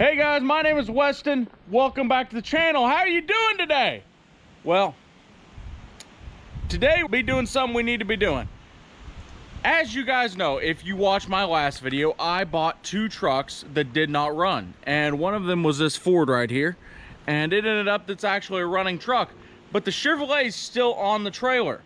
Hey guys, my name is Weston. Welcome back to the channel. How are you doing today? Well, today we'll be doing something we need to be doing. As you guys know, if you watched my last video, I bought two trucks that did not run. And one of them was this Ford right here. And it ended up that's actually a running truck. But the Chevrolet is still on the trailer.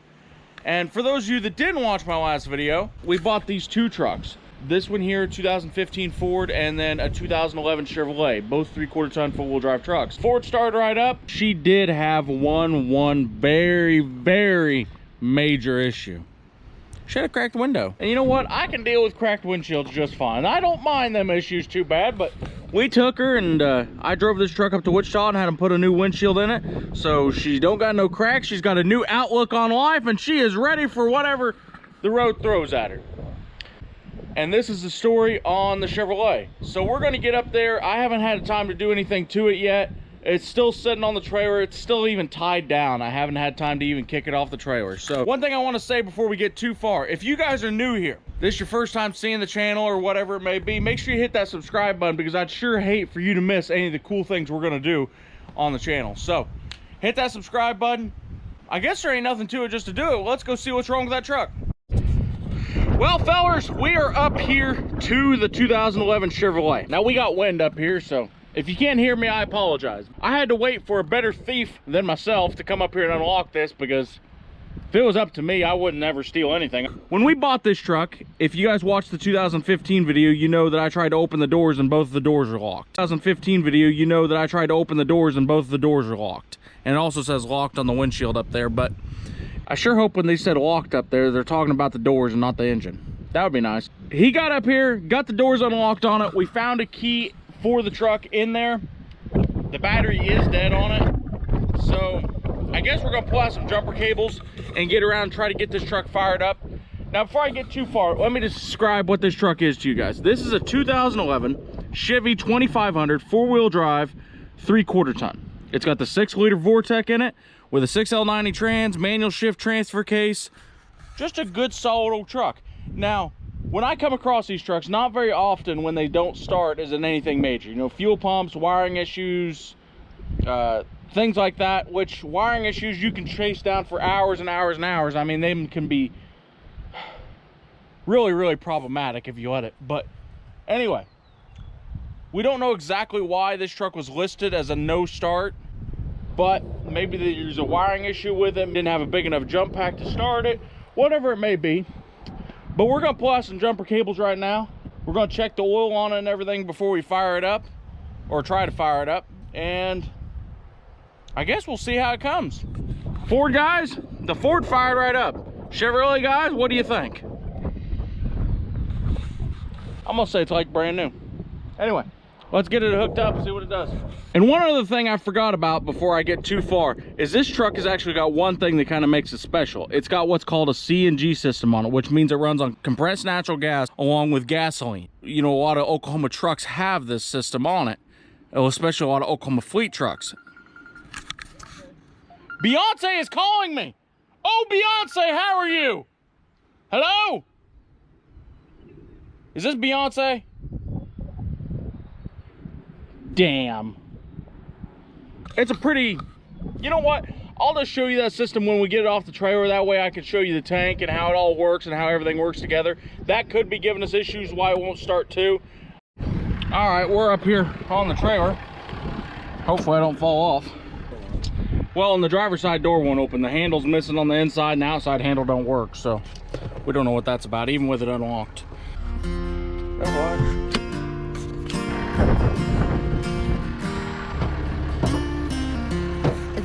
And for those of you that didn't watch my last video, we bought these two trucks. This one here, 2015 Ford, and then a 2011 Chevrolet, both 3/4 ton four-wheel drive trucks. Ford started right up. She did have one very major issue. She had a cracked window. And you know what? I can deal with cracked windshields just fine. I don't mind them issues too bad, but we took her and I drove this truck up to Wichita and had them put a new windshield in it. So she don't got no cracks. She's got a new outlook on life and she is ready for whatever the road throws at her. And this is the story on the Chevrolet. So we're gonna get up there. I haven't had time to do anything to it yet. It's still sitting on the trailer. It's still even tied down. I haven't had time to even kick it off the trailer. So one thing I wanna say before we get too far, if you guys are new here, this is your first time seeing the channel or whatever it may be, make sure you hit that subscribe button because I'd sure hate for you to miss any of the cool things we're gonna do on the channel. So hit that subscribe button. I guess there ain't nothing to it just to do it. Let's go see what's wrong with that truck. Well, fellers, we are up here to the 2011 Chevrolet. Now, we got wind up here, so if you can't hear me, I apologize. I had to wait for a better thief than myself to come up here and unlock this because if it was up to me, I wouldn't ever steal anything. When we bought this truck, if you guys watched the 2015 video, you know that I tried to open the doors and both of the doors are locked. 2015 video, you know that I tried to open the doors and both of the doors are locked. And it also says locked on the windshield up there, but I sure hope when they said locked up there, they're talking about the doors and not the engine. That would be nice. He got up here, got the doors unlocked on it. We found a key for the truck in there. The battery is dead on it. So I guess we're gonna pull out some jumper cables and get around and try to get this truck fired up. Now, before I get too far, let me just describe what this truck is to you guys. This is a 2011 Chevy 2500 four-wheel drive, 3/4 ton. It's got the 6-liter Vortec in it, with a 6L90 trans, manual shift transfer case. Just a good solid old truck. Now, when I come across these trucks, not very often when they don't start is it anything major. You know, fuel pumps, wiring issues, things like that, which wiring issues you can chase down for hours and hours and hours. I mean, they can be really problematic if you let it. But anyway, we don't know exactly why this truck was listed as a no start. But maybe there's a wiring issue with it, didn't have a big enough jump pack to start it, whatever it may be. But we're gonna pull out some jumper cables right now. We're gonna check the oil on it and everything before we fire it up, or try to fire it up. And I guess we'll see how it comes. Ford guys, the Ford fired right up. Chevrolet guys, what do you think? I'm gonna say it's like brand new. Anyway, let's get it hooked up and see what it does. And one other thing I forgot about before I get too far is this truck has actually got one thing that kind of makes it special. It's got what's called a CNG system on it, which means it runs on compressed natural gas along with gasoline. You know, a lot of Oklahoma trucks have this system on it, especially a lot of Oklahoma fleet trucks. Beyonce is calling me. Oh, Beyonce, how are you? Hello? Is this Beyonce? Damn. It's a pretty, you know what? I'll just show you that system when we get it off the trailer. That way I can show you the tank and how it all works and how everything works together. That could be giving us issues why it won't start too. All right, we're up here on the trailer. Hopefully I don't fall off. Well, and the driver's side door won't open. The handle's missing on the inside and the outside handle don't work. So we don't know what that's about, even with it unlocked.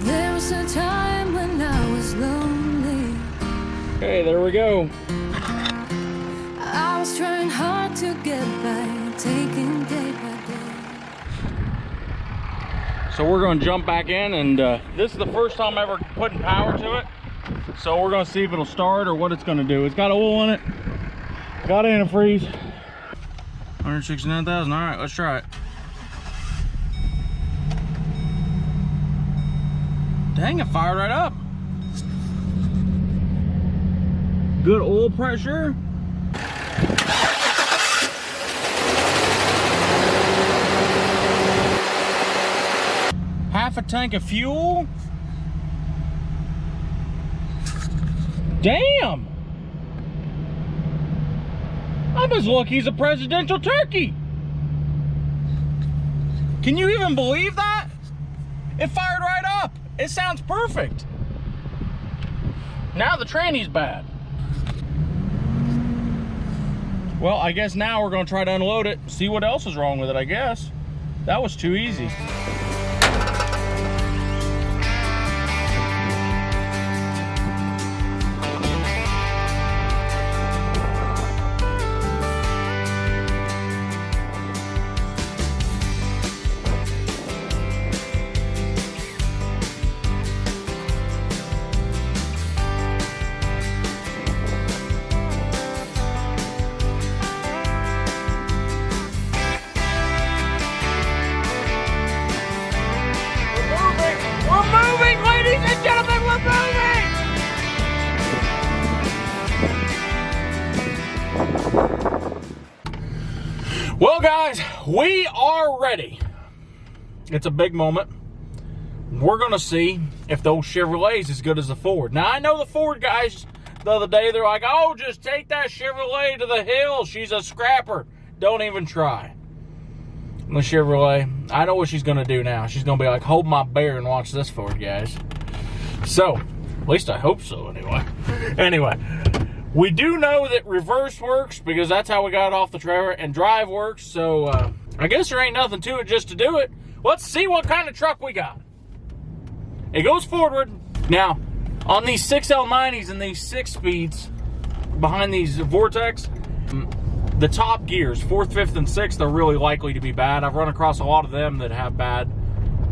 There was a time when I was lonely. Hey, there we go. I was trying hard to get by, taking day by day. So we're going to jump back in, and this is the first time ever putting power to it. So we're going to see if it'll start or what it's going to do. It's got oil in it, got antifreeze. 169,000. All right, let's try it. Dang, it fired right up. Good oil pressure. half a tank of fuel. Damn! I'm as lucky as a presidential turkey. Can you even believe that? It fired right up. It sounds perfect. Now the tranny's bad. Well, I guess now we're gonna try to unload it, see what else is wrong with it, I guess. That was too easy. Well, guys, we are ready. It's a big moment. We're going to see if the old Chevrolet is as good as the Ford. Now, I know the Ford guys the other day, they're like, oh, just take that Chevrolet to the hill. She's a scrapper. Don't even try. And the Chevrolet, I know what she's going to do now. She's going to be like, hold my beer and watch this Ford, guys. So, at least I hope so, anyway. Anyway. We do know that reverse works because that's how we got it off the trailer, and drive works, so I guess there ain't nothing to it just to do it. Let's see what kind of truck we got. It goes forward. Now, on these 6L90s and these 6-speeds behind these Vortex, the top gears, 4th, 5th, and 6th, are really likely to be bad. I've run across a lot of them that have bad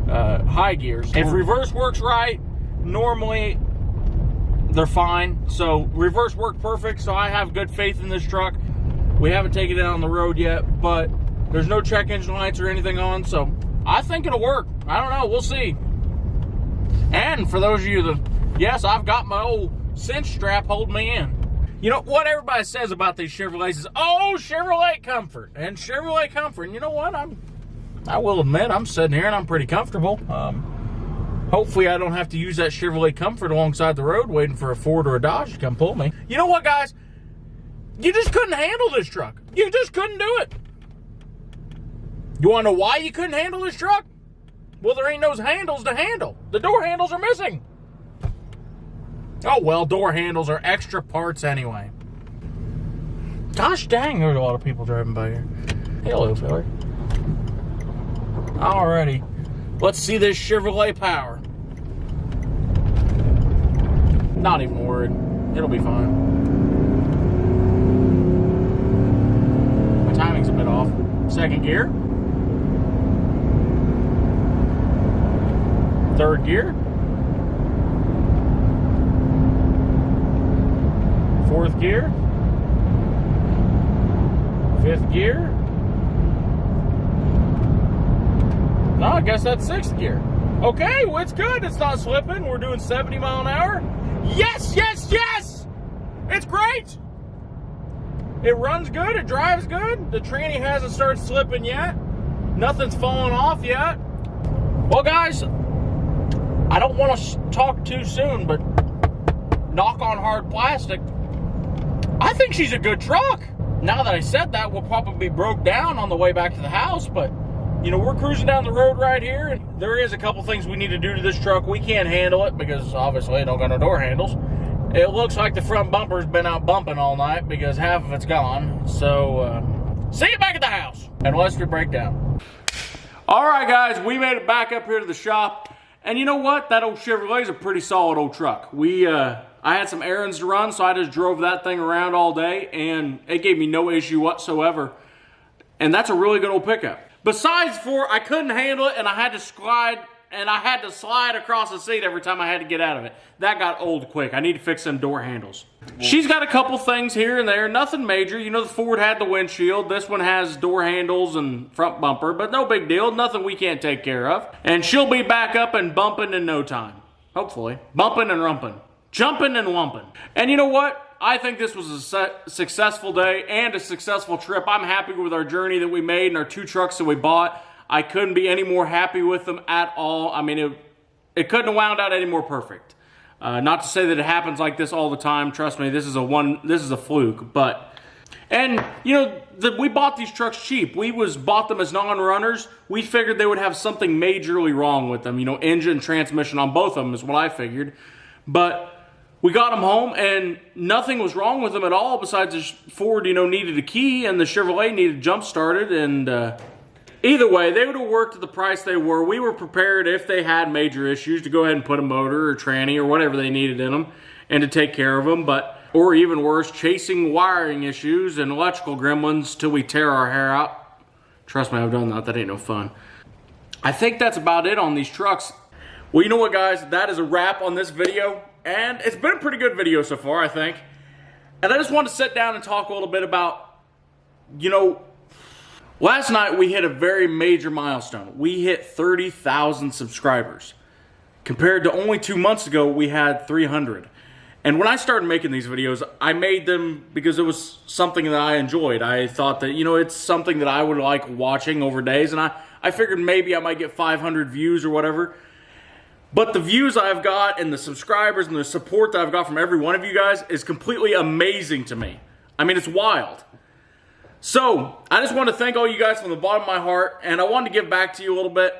high gears. If reverse works right, normally they're fine. So reverse worked perfect, so I have good faith in this truck. We haven't taken it out on the road yet, but there's no check engine lights or anything on, so I think it'll work. I don't know, we'll see. And for those of you that, yes, I've got my old cinch strap holding me in. You know, what everybody says about these Chevrolets is, oh, Chevrolet comfort, and Chevrolet comfort. And you know what, I will admit, I'm sitting here and I'm pretty comfortable. Hopefully I don't have to use that Chevrolet comfort alongside the road waiting for a Ford or a Dodge to come pull me. You know what, guys? You just couldn't handle this truck. You just couldn't do it. You want to know why you couldn't handle this truck? Well, there ain't those handles to handle. The door handles are missing. Oh, well, door handles are extra parts anyway. Gosh dang, there's a lot of people driving by here. Hello, fella. Alrighty. Let's see this Chevrolet power. Not even worried. It'll be fine. My timing's a bit off. Second gear. Third gear. Fourth gear. Fifth gear. No, I guess that's sixth gear. Okay, well, it's good. It's not slipping. We're doing 70 mile an hour. Yes, yes, yes! It's great! It runs good. It drives good. The tranny hasn't started slipping yet. Nothing's fallen off yet. Well, guys, I don't want to talk too soon, but knock on hard plastic, I think she's a good truck. Now that I said that, we'll probably be broke down on the way back to the house, but you know, we're cruising down the road right here, and there is a couple things we need to do to this truck. We can't handle it because obviously it don't got no door handles. It looks like the front bumper's been out bumping all night because half of it's gone. So, see you back at the house, unless we break down. All right, guys, we made it back up here to the shop. And you know what? That old Chevrolet's a pretty solid old truck. I had some errands to run, so I just drove that thing around all day, and it gave me no issue whatsoever. And that's a really good old pickup. Besides I couldn't handle it, and I had to slide across the seat every time I had to get out of it. That got old quick. I need to fix them door handles. She's got a couple things here and there, nothing major. You know, the Ford had the windshield. This one has door handles and front bumper, but no big deal. Nothing we can't take care of. And she'll be back up and bumping in no time. Hopefully. Bumping and rumping. Jumping and lumping. And you know what? I think this was a successful day and a successful trip. I'm happy with our journey that we made and our two trucks that we bought. I couldn't be any more happy with them at all. I mean, it couldn't have wound out any more perfect. Not to say that it happens like this all the time. Trust me, this is a fluke. But, and you know, we bought these trucks cheap. We bought them as non-runners. We figured they would have something majorly wrong with them. You know, engine, transmission on both of them is what I figured. But we got them home and nothing was wrong with them at all besides the Ford, you know, needed a key and the Chevrolet needed jump started. And either way, they would have worked at the price they were. We were prepared if they had major issues to go ahead and put a motor or tranny or whatever they needed in them and to take care of them. But, or even worse, chasing wiring issues and electrical gremlins till we tear our hair out. Trust me, I've done that. That ain't no fun. I think that's about it on these trucks. Well, you know what, guys? That is a wrap on this video. And it's been a pretty good video so far, I think. And I just want to sit down and talk a little bit about, you know, last night we hit a very major milestone. We hit 30,000 subscribers. Compared to only 2 months ago, we had 300. And when I started making these videos, I made them because it was something that I enjoyed. I thought that, you know, it's something that I would like watching over days. And I figured maybe I might get 500 views or whatever. But the views I've got and the subscribers and the support that I've got from every one of you guys is completely amazing to me. I mean, it's wild. So, I just want to thank all you guys from the bottom of my heart, and I wanted to give back to you a little bit.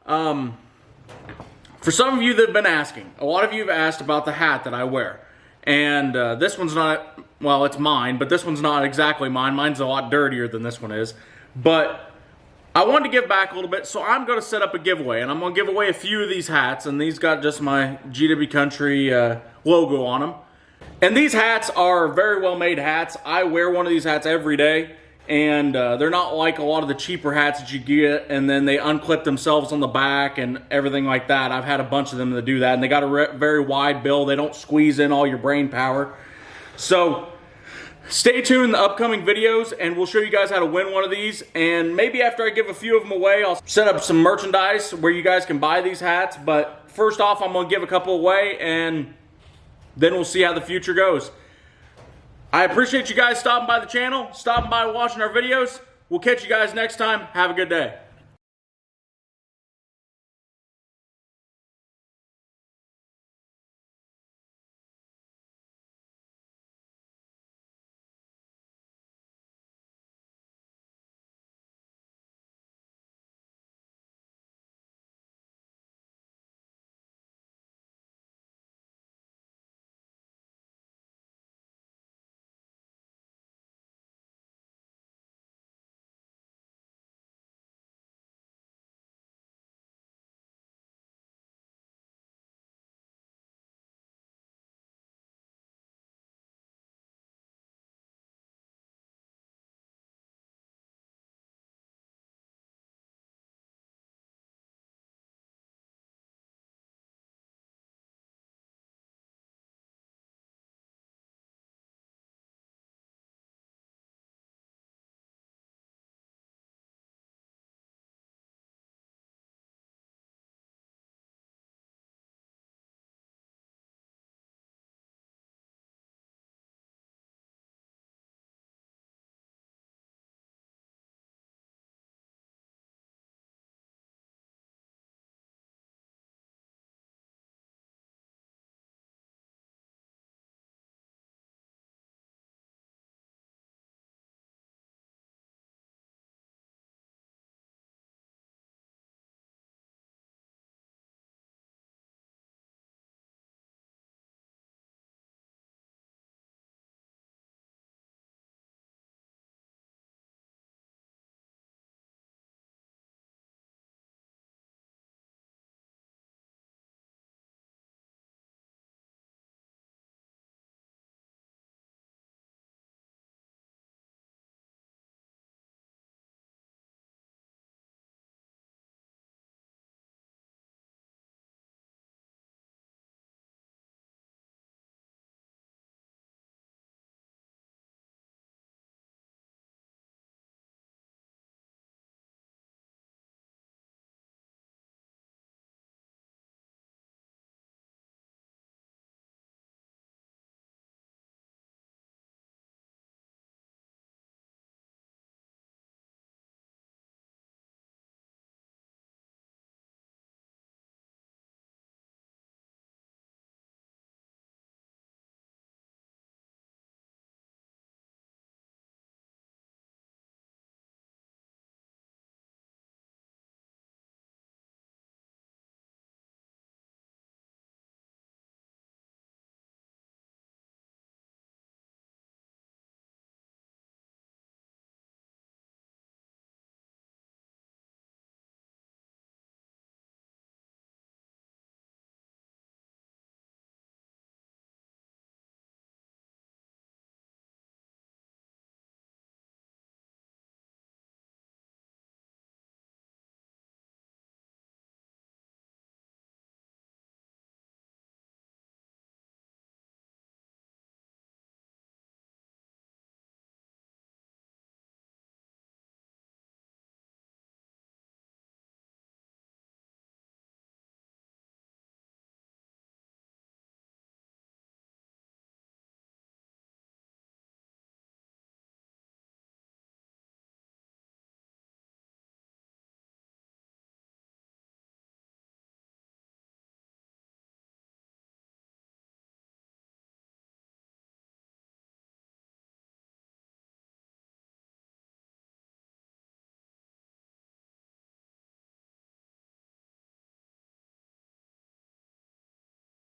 For some of you that have been asking, a lot of you have asked about the hat that I wear. And this one's not, well, it's mine, but this one's not exactly mine. Mine's a lot dirtier than this one is. But I wanted to give back a little bit, so I'm going to set up a giveaway, and I'm going to give away a few of these hats, and these got just my GW Country logo on them. And these hats are very well made hats. I wear one of these hats every day, and they're not like a lot of the cheaper hats that you get, and then they unclip themselves on the back and everything like that. I've had a bunch of them that do that, and they got a very wide bill. They don't squeeze in all your brain power. So stay tuned in the upcoming videos and we'll show you guys how to win one of these. And maybe after I give a few of them away, I'll set up some merchandise where you guys can buy these hats. But first off, I'm going to give a couple away and then we'll see how the future goes. I appreciate you guys stopping by the channel, stopping by watching our videos. We'll catch you guys next time. Have a good day.